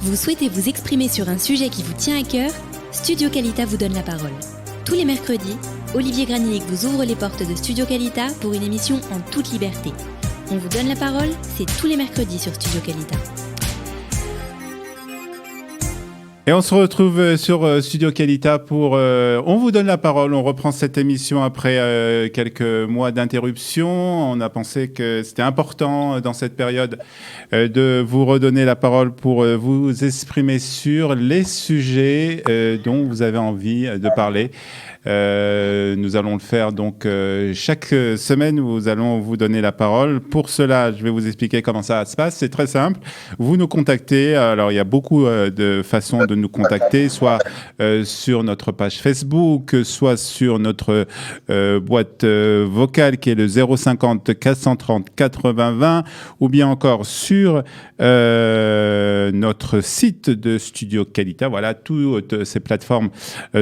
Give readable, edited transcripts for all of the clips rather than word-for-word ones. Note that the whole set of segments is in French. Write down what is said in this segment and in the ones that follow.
Vous souhaitez vous exprimer sur un sujet qui vous tient à cœur? Studio Qualita vous donne la parole. Tous les mercredis, Olivier Granillic vous ouvre les portes de Studio Qualita pour une émission en toute liberté. On vous donne la parole, c'est tous les mercredis sur Studio Qualita. Et on se retrouve sur Studio Qualita pour On vous donne la parole. On reprend cette émission après quelques mois d'interruption. On a pensé que c'était important dans cette période de vous redonner la parole pour vous exprimer sur les sujets dont vous avez envie de parler. Nous allons le faire donc chaque semaine. Nous allons vous donner la parole. Pour cela, je vais vous expliquer comment ça se passe. C'est très simple. Vous nous contactez. Alors, il y a beaucoup de façons de nous contacter, soit sur notre page Facebook, soit sur notre boîte vocale qui est le 050 430 80 20, ou bien encore sur notre site de Studio Qualita. Voilà, toutes ces plateformes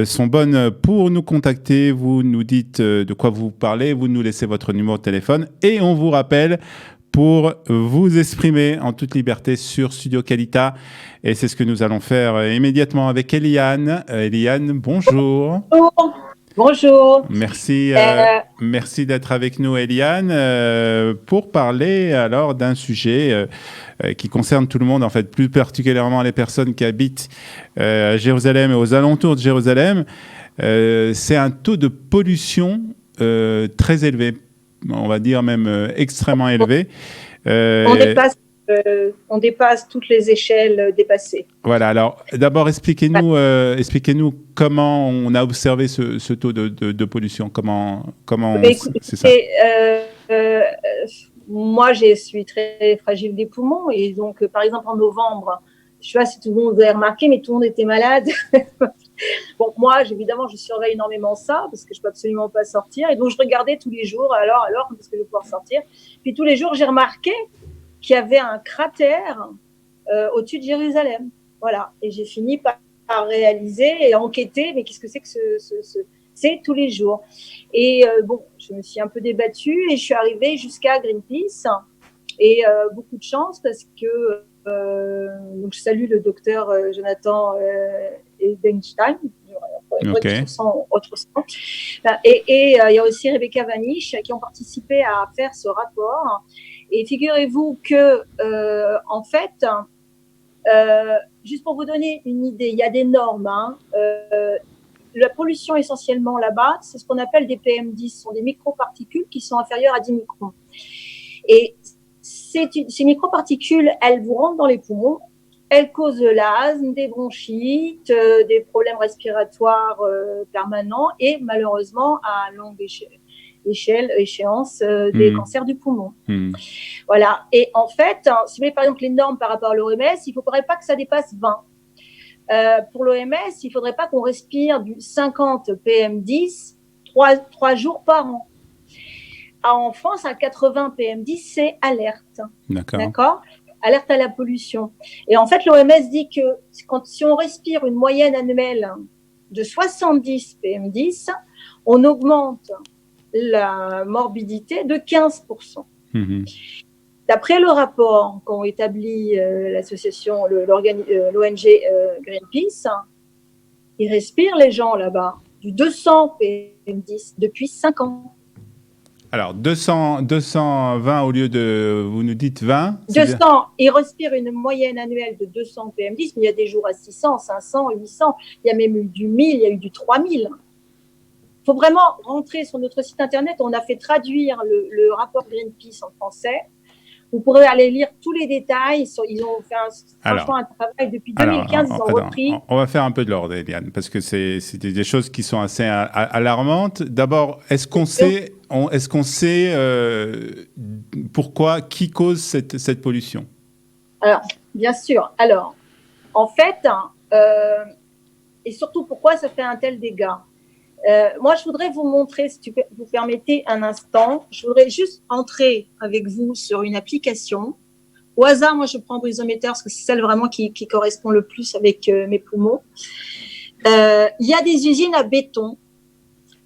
sont bonnes pour nous contacter. Vous nous dites de quoi vous parlez, vous nous laissez votre numéro de téléphone et on vous rappelle pour vous exprimer en toute liberté sur Studio Qualita. Et c'est ce que nous allons faire immédiatement avec Eliane. Eliane, bonjour. Bonjour. Merci d'être avec nous, Eliane, pour parler alors d'un sujet qui concerne tout le monde, en fait, plus particulièrement les personnes qui habitent à Jérusalem et aux alentours de Jérusalem. C'est un taux de pollution très élevé, on va dire même extrêmement élevé. On dépasse toutes les échelles dépassées. Voilà, alors d'abord expliquez-nous comment on a observé ce taux de pollution, c'est ça. Moi, je suis très fragile des poumons et donc, par exemple, en novembre, je sais pas si tout le monde a remarqué, mais tout le monde était malade. Bon, moi, évidemment, je surveille énormément ça parce que je peux absolument pas sortir. Et donc, je regardais tous les jours, alors, parce que je vais pouvoir sortir. Puis tous les jours, j'ai remarqué qu'il y avait un cratère au-dessus de Jérusalem. Voilà. Et j'ai fini par réaliser et enquêter, mais qu'est-ce que c'est que c'est tous les jours. Et bon, je me suis un peu débattue et je suis arrivée jusqu'à Greenpeace. Et beaucoup de chance parce que donc je salue le docteur Jonathan Edenstein, Okay. Et il y a aussi Rebecca Vanish qui ont participé à faire ce rapport. Et figurez-vous que en fait, juste pour vous donner une idée, il y a des normes. La pollution essentiellement là-bas, c'est ce qu'on appelle des PM10, ce sont des microparticules qui sont inférieures à 10 microns. Et ces microparticules, elles vous rentrent dans les poumons, elles causent de l'asthme, des bronchites, des problèmes respiratoires permanents et malheureusement à longue échéance des cancers du poumon. Voilà. Et en fait, si vous voulez par exemple les normes par rapport à l'OMS, il ne faudrait pas que ça dépasse 20. Pour l'OMS, il ne faudrait pas qu'on respire du 50 PM10 3 jours par an. En France, à 80 PM10, c'est alerte. D'accord. Alerte à la pollution. Et en fait, l'OMS dit que si on respire une moyenne annuelle de 70 PM10, on augmente la morbidité de 15%. D'après le rapport qu'ont établi l'association, l'ONG Greenpeace, ils respirent les gens là-bas du 200 PM10 depuis 5 ans. Alors, 220 au lieu de, vous nous dites 20 200, ils respirent une moyenne annuelle de 200 PM10, mais il y a des jours à 600, 500, 800, il y a même eu du 1000, il y a eu du 3000. Il faut vraiment rentrer sur notre site internet, on a fait traduire le rapport Greenpeace en français. Vous pourrez aller lire tous les détails. Ils ont fait franchement un travail depuis 2015. Ils ont repris. On va faire un peu de l'ordre, Eliane, parce que c'est des choses qui sont assez alarmantes. D'abord, est-ce qu'on sait pourquoi, qui cause cette pollution? Alors, bien sûr. Alors, en fait, et surtout pourquoi ça fait un tel dégât. Moi, je voudrais vous montrer, si vous permettez un instant, je voudrais juste entrer avec vous sur une application. Au hasard, moi, je prends Breezometer parce que c'est celle vraiment qui correspond le plus avec mes poumons. Il y a des usines à béton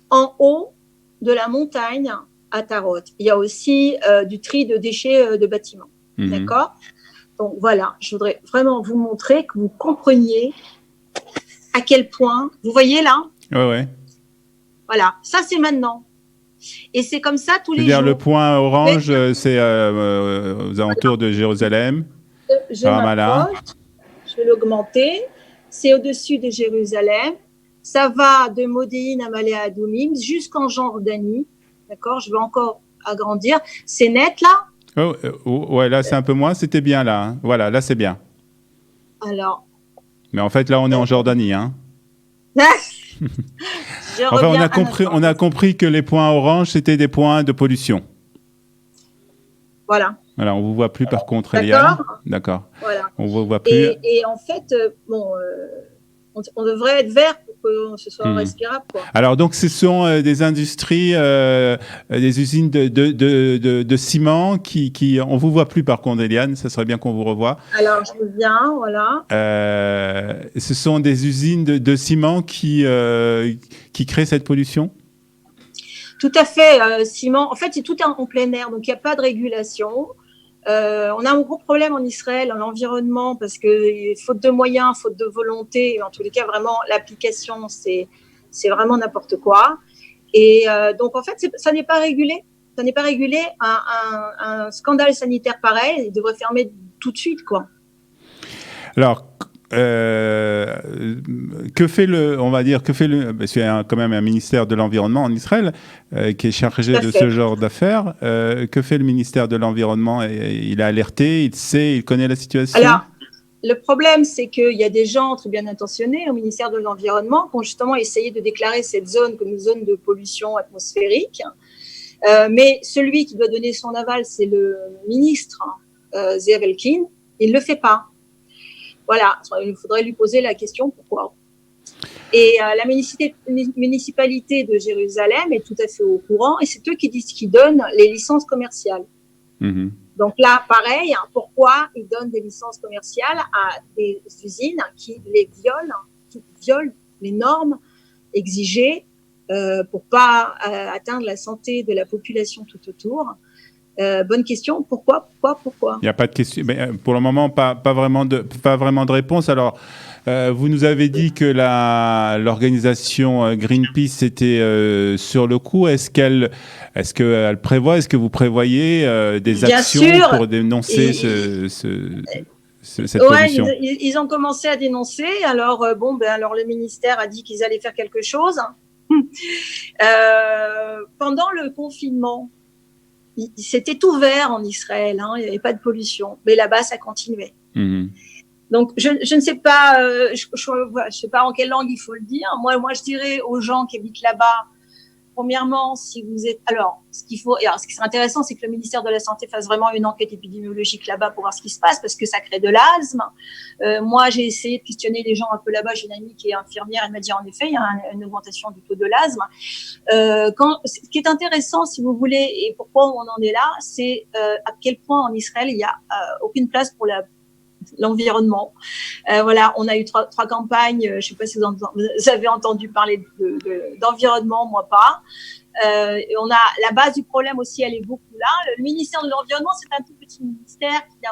en haut de la montagne à Tarot. Il y a aussi du tri de déchets de bâtiments. D'accord ? Donc voilà, je voudrais vraiment vous montrer que vous compreniez à quel point, vous voyez là, Ouais. voilà, ça c'est maintenant. Et c'est comme ça tous les jours. C'est-à-dire le point orange, c'est aux alentours de Jérusalem, Je Ramallah. m'approche, je vais l'augmenter, c'est au-dessus de Jérusalem. Ça va de Modéine à Malé Adoumim jusqu'en Jordanie. D'accord, je vais encore agrandir. C'est net là? Ouais, là c'est un peu moins, c'était bien là. Hein. Voilà, là c'est bien. Alors. Mais en fait là on est en Jordanie. Hein. Enfin, on a compris que les points orange c'était des points de pollution. Voilà. Voilà, on vous voit plus par contre, Eliane. D'accord. Voilà. On vous voit plus. Et en fait, on devrait être vert pour que ce soit respirable, quoi. Alors donc, ce sont des industries, des usines de ciment qui on vous voit plus par contre, Eliane. Ça serait bien qu'on vous revoie. Alors je viens, voilà. Ce sont des usines de ciment qui créent cette pollution. Tout à fait, ciment. En fait, c'est tout en plein air, donc il n'y a pas de régulation. On a un gros problème en Israël, en l'environnement, parce que faute de moyens, faute de volonté, en tous les cas, vraiment, l'application, c'est vraiment n'importe quoi. Et donc, en fait, ça n'est pas régulé. Ça n'est pas régulé. Un scandale sanitaire pareil, il devrait fermer tout de suite, quoi. Alors, que fait parce qu'il y a quand même un ministère de l'Environnement en Israël qui est chargé de ce genre d'affaires. Que fait le ministère de l'Environnement? Il a alerté, il sait, il connaît la situation? Alors, le problème, c'est qu'il y a des gens très bien intentionnés au ministère de l'Environnement qui ont justement essayé de déclarer cette zone comme une zone de pollution atmosphérique. Mais celui qui doit donner son aval, c'est le ministre Ze'ev Elkin. Il ne le fait pas. Voilà, il faudrait lui poser la question pourquoi. Et la municipalité de Jérusalem est tout à fait au courant et c'est eux qui donnent les licences commerciales. Donc là, pareil, pourquoi ils donnent des licences commerciales à des usines qui violent les normes exigées pour pas atteindre la santé de la population tout autour. Bonne question. Pourquoi? Il n'y a pas de question. Mais pour le moment, pas vraiment de réponse. Alors, vous nous avez dit que l'organisation Greenpeace était sur le coup. Est-ce qu'elle prévoit, est-ce que vous prévoyez des actions pour dénoncer cette pollution? Ils ont commencé à dénoncer. Alors, alors le ministère a dit qu'ils allaient faire quelque chose. Pendant le confinement, c'était ouvert en Israël, hein, il n'y avait pas de pollution, mais là-bas ça continuait. Donc je ne sais pas, je sais pas en quelle langue il faut le dire. Moi je dirais aux gens qui habitent là-bas, premièrement, si vous êtes, ce qui serait intéressant, c'est que le ministère de la Santé fasse vraiment une enquête épidémiologique là-bas pour voir ce qui se passe, parce que ça crée de l'asthme. Moi, j'ai essayé de questionner les gens un peu là-bas. J'ai une amie qui est infirmière, elle m'a dit en effet, il y a une augmentation du taux de l'asthme. Ce qui est intéressant, si vous voulez, et pourquoi on en est là, c'est à quel point en Israël il y a aucune place pour l'environnement. Voilà, on a eu trois campagnes. Je ne sais pas si vous avez entendu parler d'environnement, moi pas. Et on a la base du problème aussi, elle est beaucoup là. Le ministère de l'Environnement, c'est un tout petit ministère qui n'a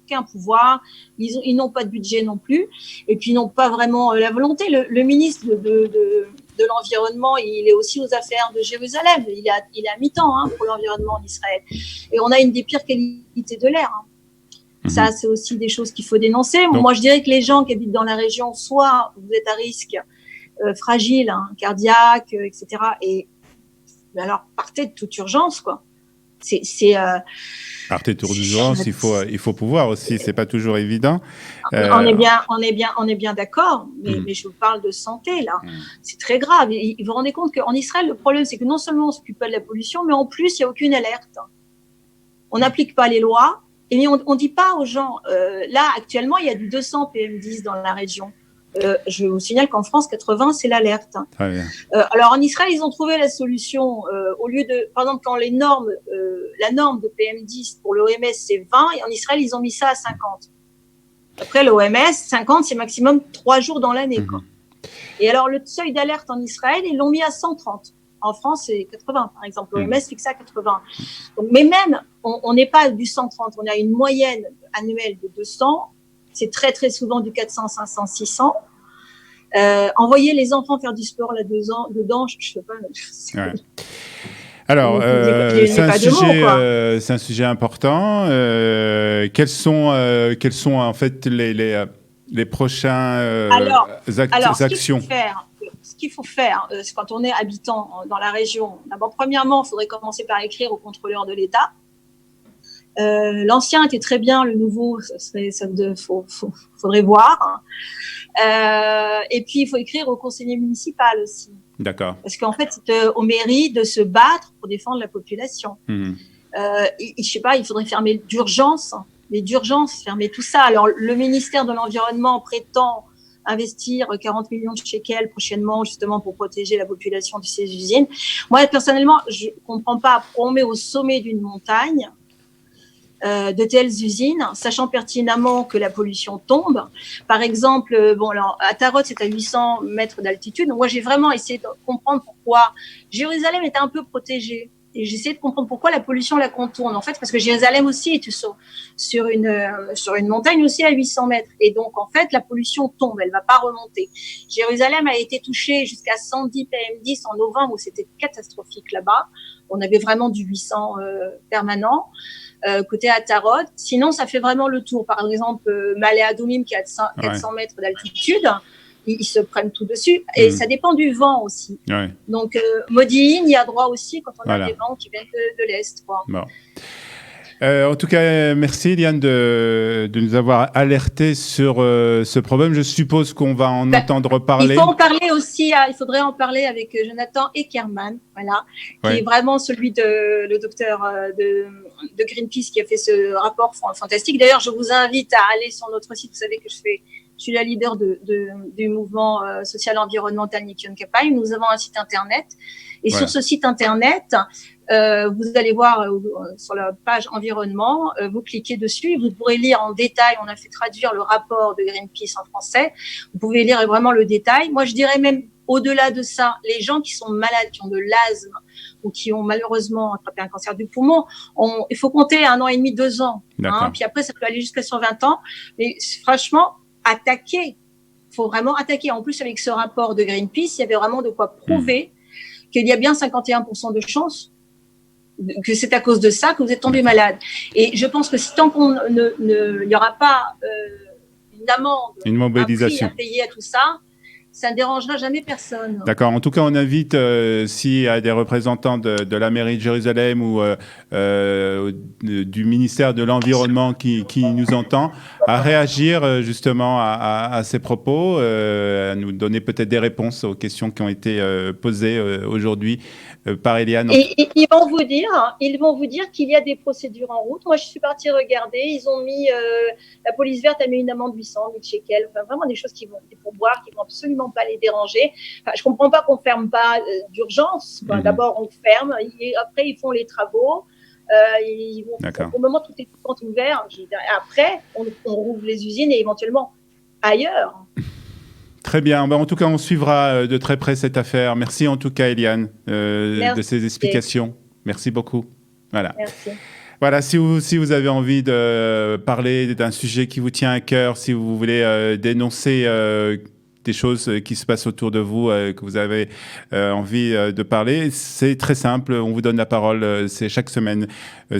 aucun pouvoir. Ils n'ont pas de budget non plus. Et puis, ils n'ont pas vraiment la volonté. Le ministre de l'Environnement, il est aussi aux affaires de Jérusalem. Il est à mi-temps pour l'environnement en Israël. Et on a une des pires qualités de l'air. Ça, c'est aussi des choses qu'il faut dénoncer. Donc, moi, je dirais que les gens qui habitent dans la région, soit vous êtes à risque fragile, cardiaque, etc. Et alors, partez de toute urgence, quoi. Partez de toute urgence, il faut pouvoir aussi. C'est pas toujours évident. On est bien d'accord, mais je vous parle de santé, là. C'est très grave. Et vous vous rendez compte qu'en Israël, le problème, c'est que non seulement on s'occupe pas de la pollution, mais en plus, il n'y a aucune alerte. On n'applique pas les lois. Et on dit pas aux gens, là, actuellement, il y a du 200 PM10 dans la région. Je vous signale qu'en France, 80, c'est l'alerte. Très bien. Alors, en Israël, ils ont trouvé la solution. Au lieu de, par exemple, quand la norme de PM10 pour l'OMS, c'est 20, et en Israël, ils ont mis ça à 50. Après, l'OMS, 50, c'est maximum 3 jours dans l'année. Et alors, le seuil d'alerte en Israël, ils l'ont mis à 130. En France, c'est 80, par exemple. L'OMS fixe ça à 80. Donc, mais même, on n'est pas du 130. On a une moyenne annuelle de 200. C'est très, très souvent du 400, 500, 600. Envoyer les enfants faire du sport là dedans, je sais pas. Ouais. Alors, c'est un sujet important. Quels sont en fait les prochains actions? Ce qu'il faut faire, quand on est habitant dans la région, d'abord, premièrement, il faudrait commencer par écrire au contrôleur de l'État. L'ancien était très bien, le nouveau, faudrait voir. Et puis, il faut écrire au conseiller municipal aussi. D'accord. Parce qu'en fait, c'est aux mairies de se battre pour défendre la population. Je sais pas, il faudrait fermer d'urgence, fermer tout ça. Alors, le ministère de l'Environnement prétend investir 40 millions de shekels prochainement, justement, pour protéger la population de ces usines. Moi, personnellement, je comprends pas pourquoi on met au sommet d'une montagne de telles usines, sachant pertinemment que la pollution tombe. Par exemple, à Tarot, c'est à 800 mètres d'altitude. Donc, moi, j'ai vraiment essayé de comprendre pourquoi Jérusalem était un peu protégée. Et j'ai essayé de comprendre pourquoi la pollution la contourne. En fait, parce que Jérusalem aussi est sur une montagne aussi à 800 mètres. Et donc, en fait, la pollution tombe, elle va pas remonter. Jérusalem a été touchée jusqu'à 110 PM10 en novembre, où c'était catastrophique là-bas. On avait vraiment du 800 permanent. Côté Atarot. Sinon, ça fait vraiment le tour. Par exemple, Malé Adoumim, qui a 400 mètres d'altitude, ils se prennent tout dessus. Et ça dépend du vent aussi. Ouais. Donc, Modi'in, il y a droit aussi quand on a des vents qui viennent de l'Est. Quoi. Bon. En tout cas, merci Eliane de nous avoir alertés sur ce problème. Je suppose qu'on va en entendre parler. Il faut en parler aussi. Il faudrait en parler avec Jonathan Eckermann, qui est vraiment celui le docteur de Greenpeace qui a fait ce rapport fantastique. D'ailleurs, je vous invite à aller sur notre site. Vous savez que je suis la leader du mouvement social environnemental Nikion Kapai. Nous avons un site internet. Et sur ce site internet, vous allez voir sur la page environnement, vous cliquez dessus, vous pourrez lire en détail, on a fait traduire le rapport de Greenpeace en français, vous pouvez lire vraiment le détail. Moi, je dirais même au-delà de ça, les gens qui sont malades, qui ont de l'asthme ou qui ont malheureusement attrapé un cancer du poumon, il faut compter 1 an et demi, 2 ans. Puis après, ça peut aller jusqu'à 120 ans. Mais franchement, il faut vraiment attaquer. En plus, avec ce rapport de Greenpeace, il y avait vraiment de quoi prouver qu'il y a bien 51% de chances que c'est à cause de ça que vous êtes tombé malade. Et je pense que tant qu'on il n'y aura pas une amende, une mobilisation à payer à tout ça, ça ne dérangera jamais personne. D'accord. En tout cas, on invite, s'il y a des représentants de la mairie de Jérusalem ou du ministère de l'Environnement qui nous entend, à réagir justement à ces propos, à nous donner peut-être des réponses aux questions qui ont été posées aujourd'hui par Eliane. Et ils vont vous dire qu'il y a des procédures en route. Moi, je suis partie regarder. Ils ont mis, la police verte a mis une amende de 800 shekels. Enfin, vraiment des choses qui vont, des pourboires qui vont absolument pas les déranger. Enfin, je comprends pas qu'on ferme pas d'urgence. D'abord, on ferme. Et après, ils font les travaux. Ils vont, au moment où tout est ouvert, après, on rouvre les usines et éventuellement ailleurs. Très bien. En tout cas, on suivra de très près cette affaire. Merci en tout cas, Eliane, de ces explications. Merci beaucoup. Voilà. Merci. Voilà, si vous avez envie de parler d'un sujet qui vous tient à cœur, si vous voulez dénoncer des choses qui se passent autour de vous, que vous avez envie de parler, c'est très simple. On vous donne la parole. C'est chaque semaine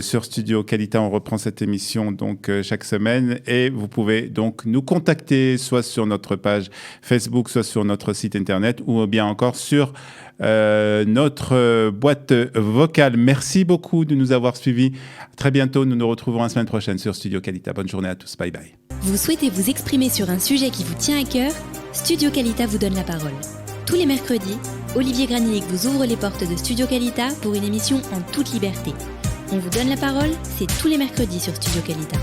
sur Studio Kalita. On reprend cette émission donc chaque semaine et vous pouvez donc nous contacter soit sur notre page Facebook, soit sur notre site internet ou bien encore sur notre boîte vocale. Merci beaucoup de nous avoir suivis. À très bientôt. Nous nous retrouverons la semaine prochaine sur Studio Kalita. Bonne journée à tous. Bye bye. Vous souhaitez vous exprimer sur un sujet qui vous tient à cœur? Studio Kalita vous donne la parole. Tous les mercredis, Olivier Granillic vous ouvre les portes de Studio Kalita pour une émission en toute liberté. On vous donne la parole, c'est tous les mercredis sur Studio Kalita.